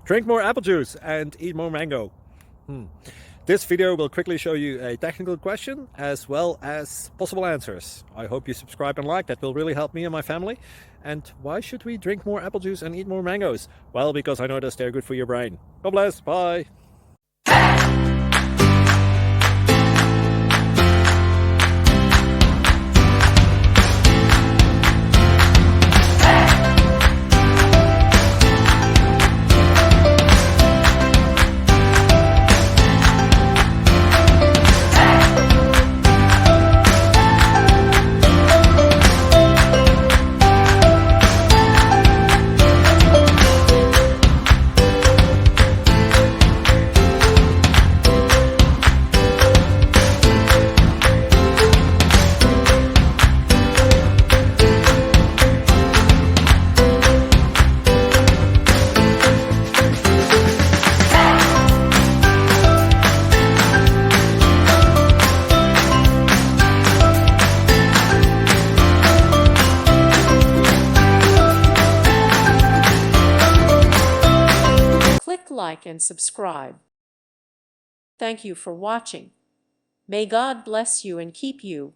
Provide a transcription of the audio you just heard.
Drink more apple juice and eat more mango. This video will quickly show you a technical question as well as possible answers. I hope you subscribe and like, that will really help me and my family. And why should we drink more apple juice and eat more mangoes? Well, because I noticed they're good for your brain. God bless, bye. Click like and subscribe. Thank you for watching. May God bless you and keep you.